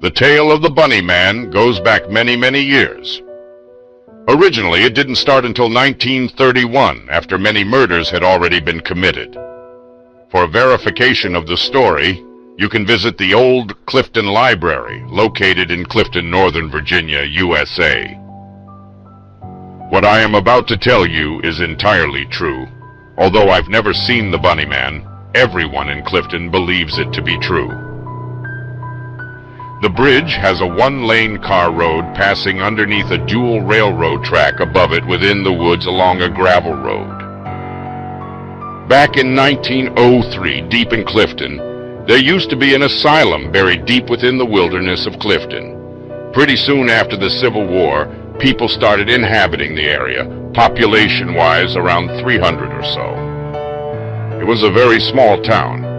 The tale of the Bunny Man goes back many, many years. Originally, it didn't start until 1931, after many murders had already been committed. For verification of the story, you can visit the old Clifton Library, located in Clifton, Northern Virginia, USA. What I am about to tell you is entirely true. Although I've never seen the Bunny Man, everyone in Clifton believes it to be true. The bridge has a one-lane car road passing underneath a dual railroad track above it within the woods along a gravel road. Back in 1903, deep in Clifton, there used to be an asylum buried deep within the wilderness of Clifton. Pretty soon after the Civil War, people started inhabiting the area, population-wise around 300 or so. It was a very small town.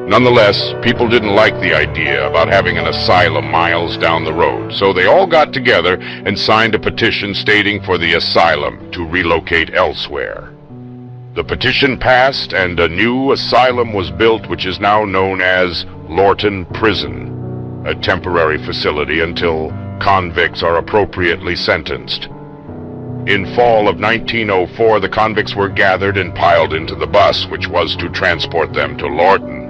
Nonetheless, people didn't like the idea about having an asylum miles down the road, so they all got together and signed a petition stating for the asylum to relocate elsewhere. The petition passed and a new asylum was built, which is now known as Lorton Prison, a temporary facility until convicts are appropriately sentenced. In fall of 1904, the convicts were gathered and piled into the bus, which was to transport them to Lorton.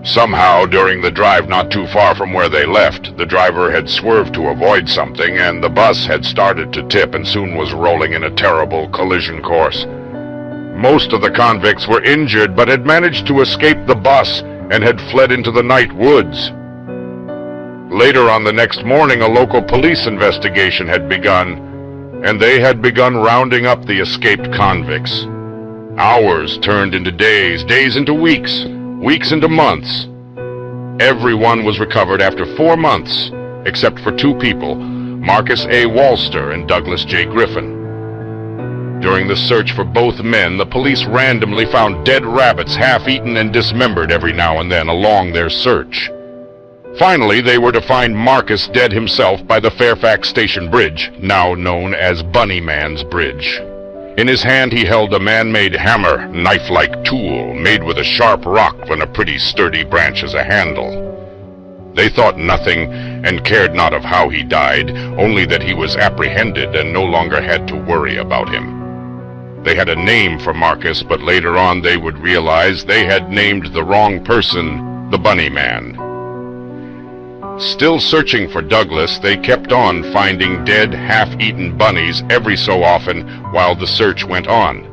Somehow, during the drive not too far from where they left, the driver had swerved to avoid something, and the bus had started to tip and soon was rolling in a terrible collision course. Most of the convicts were injured, but had managed to escape the bus and had fled into the night woods. Later on the next morning, a local police investigation had begun, and they had begun rounding up the escaped convicts. Hours turned into days, days into weeks, weeks into months. Everyone was recovered after 4 months, except for 2 people, Marcus A. Walster and Douglas J. Griffin. During the search for both men, the police randomly found dead rabbits half-eaten and dismembered every now and then along their search. Finally, they were to find Marcus dead himself by the Fairfax Station Bridge, now known as Bunny Man's Bridge. In his hand he held a man-made hammer, knife-like tool, made with a sharp rock and a pretty sturdy branch as a handle. They thought nothing and cared not of how he died, only that he was apprehended and no longer had to worry about him. They had a name for Marcus, but later on they would realize they had named the wrong person, the Bunny Man. Still searching for Douglas, they kept on finding dead, half-eaten bunnies every so often while the search went on.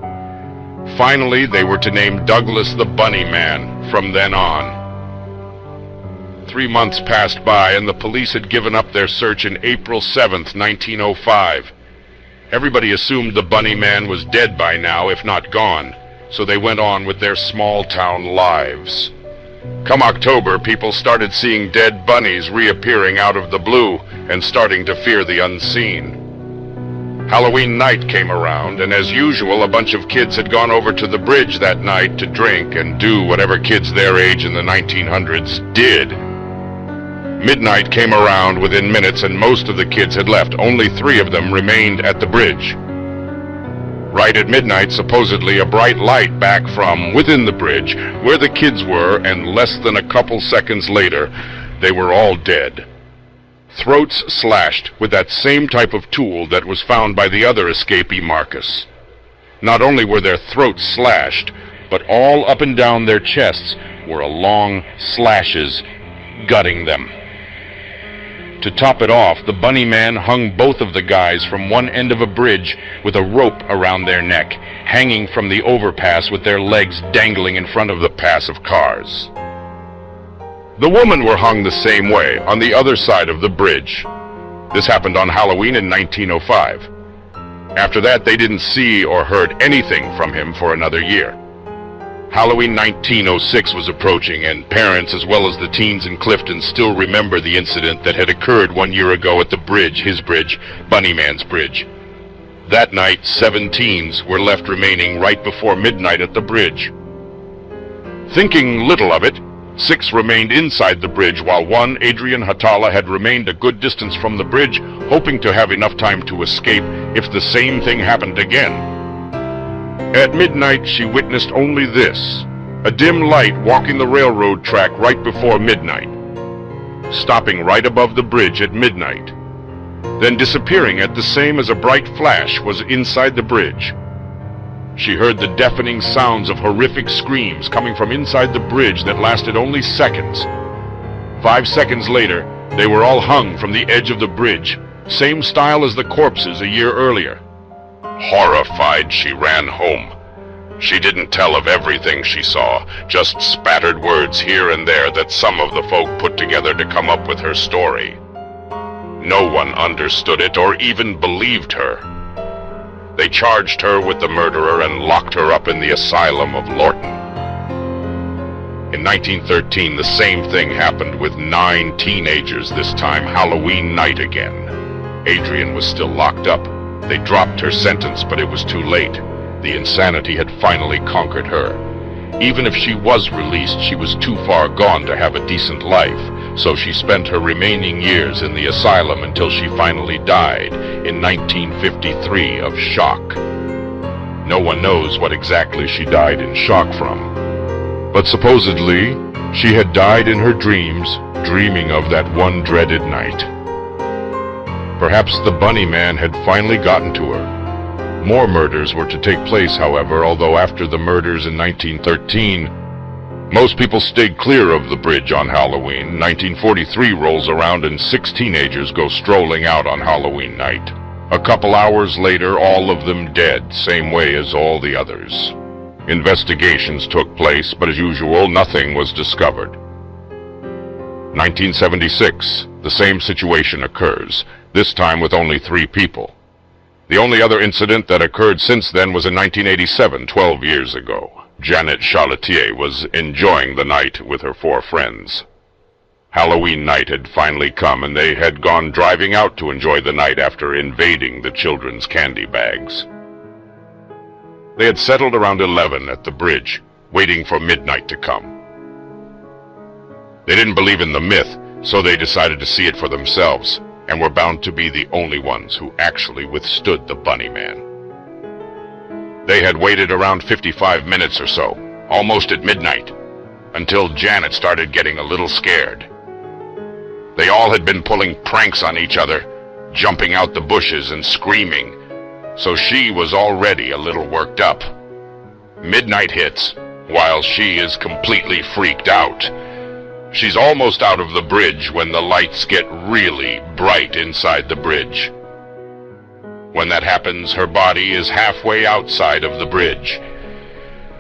Finally, they were to name Douglas the Bunny Man from then on. 3 months passed by, and the police had given up their search in April 7th, 1905. Everybody assumed the Bunny Man was dead by now, if not gone, so they went on with their small-town lives. Come October, people started seeing dead bunnies reappearing out of the blue and starting to fear the unseen. Halloween night came around, and as usual, a bunch of kids had gone over to the bridge that night to drink and do whatever kids their age in the 1900s did. Midnight came around within minutes, and most of the kids had left. Only 3 of them remained at the bridge. Right at midnight, supposedly a bright light back from within the bridge, where the kids were, and less than a couple seconds later, they were all dead. Throats slashed with that same type of tool that was found by the other escapee, Marcus. Not only were their throats slashed, but all up and down their chests were long slashes, gutting them. To top it off, the Bunny Man hung both of the guys from one end of a bridge with a rope around their neck, hanging from the overpass with their legs dangling in front of the pass of cars. The women were hung the same way, on the other side of the bridge. This happened on Halloween in 1905. After that, they didn't see or heard anything from him for another year. Halloween 1906 was approaching, and parents as well as the teens in Clifton still remember the incident that had occurred 1 year ago at the bridge, his bridge, Bunny Man's Bridge. That night, 7 teens were left remaining right before midnight at the bridge. Thinking little of it, 6 remained inside the bridge, while one, Adrian Hatala, had remained a good distance from the bridge, hoping to have enough time to escape if the same thing happened again. At midnight, she witnessed only this: a dim light walking the railroad track right before midnight. stopping right above the bridge at midnight, then disappearing at the same as a bright flash was inside the bridge. She heard the deafening sounds of horrific screams coming from inside the bridge that lasted only seconds. 5 seconds later, they were all hung from the edge of the bridge, same style as the corpses a year earlier. Horrified, she ran home. She didn't tell of everything she saw, just spattered words here and there that some of the folk put together to come up with her story. No one understood it or even believed her. They charged her with the murderer and locked her up in the asylum of Lorton. In 1913, the same thing happened with 9 teenagers, this time Halloween night again. Adrian was still locked up. They dropped her sentence, but it was too late. The insanity had finally conquered her. Even if she was released, she was too far gone to have a decent life, so she spent her remaining years in the asylum until she finally died in 1953 of shock. No one knows what exactly she died in shock from, but supposedly she had died in her dreams, dreaming of that one dreaded night. Perhaps the Bunny Man had finally gotten to her. More murders were to take place, however, although after the murders in 1913, most people stayed clear of the bridge on Halloween. 1943 rolls around and 6 teenagers go strolling out on Halloween night. A couple hours later, all of them dead, same way as all the others. Investigations took place, but as usual, nothing was discovered. 1976, the same situation occurs, this time with only 3 people. The only other incident that occurred since then was in 1987, 12 years ago. Janet Charletier was enjoying the night with her 4 friends. Halloween night had finally come, and they had gone driving out to enjoy the night after invading the children's candy bags. They had settled around 11 at the bridge, waiting for midnight to come. They didn't believe in the myth, so they decided to see it for themselves, and were bound to be the only ones who actually withstood the Bunny Man. They had waited around 55 minutes or so, almost at midnight, until Janet started getting a little scared. They all had been pulling pranks on each other, jumping out the bushes and screaming, so she was already a little worked up. Midnight hits, while she is completely freaked out. She's almost out of the bridge when the lights get really bright inside the bridge. When that happens, her body is halfway outside of the bridge.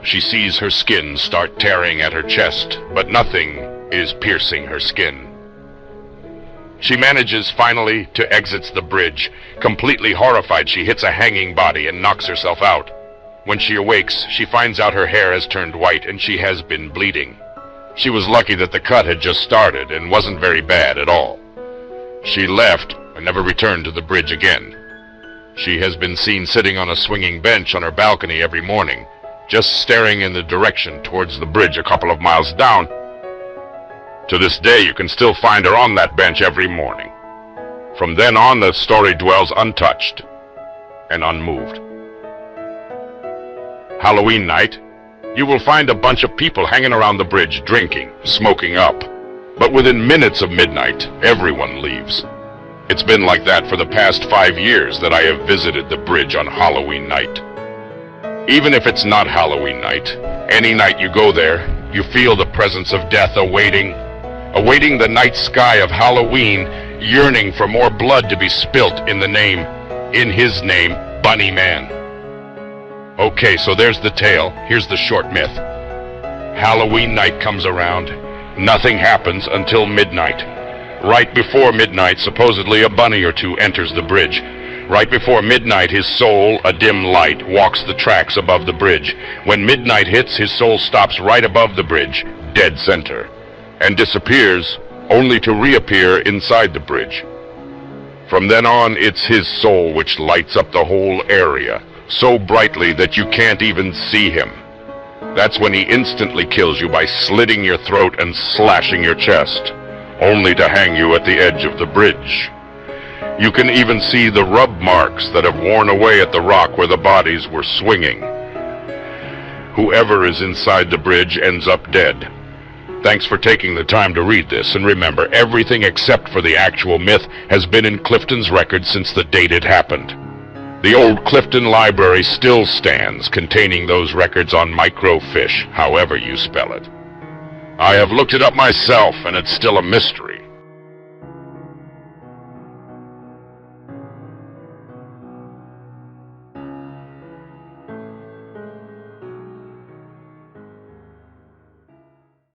She sees her skin start tearing at her chest, but nothing is piercing her skin. She manages finally to exit the bridge. Completely horrified, she hits a hanging body and knocks herself out. When she awakes, she finds out her hair has turned white and she has been bleeding. She was lucky that the cut had just started and wasn't very bad at all. She left and never returned to the bridge again. She has been seen sitting on a swinging bench on her balcony every morning, just staring in the direction towards the bridge a couple of miles down. To this day, you can still find her on that bench every morning. From then on, the story dwells untouched and unmoved. Halloween night, you will find a bunch of people hanging around the bridge drinking, smoking up. But within minutes of midnight, everyone leaves. It's been like that for the past 5 years that I have visited the bridge on Halloween night. Even if it's not Halloween night, any night you go there, you feel the presence of death awaiting the night sky of Halloween, yearning for more blood to be spilt in his name, Bunny Man. Okay, so there's the tale. Here's the short myth. Halloween night comes around. Nothing happens until midnight. Right before midnight, supposedly a bunny or 2 enters the bridge. Right before midnight, his soul, a dim light, walks the tracks above the bridge. When midnight hits, his soul stops right above the bridge, dead center, and disappears, only to reappear inside the bridge. From then on, it's his soul which lights up the whole area, so brightly that you can't even see him. That's when he instantly kills you by slitting your throat and slashing your chest, only to hang you at the edge of the bridge. You can even see the rub marks that have worn away at the rock where the bodies were swinging. Whoever is inside the bridge ends up dead. Thanks for taking the time to read this, and remember, everything except for the actual myth has been in Clifton's record since the date it happened. The old Clifton Library still stands, containing those records on microfiche, however you spell it. I have looked it up myself, and it's still a mystery.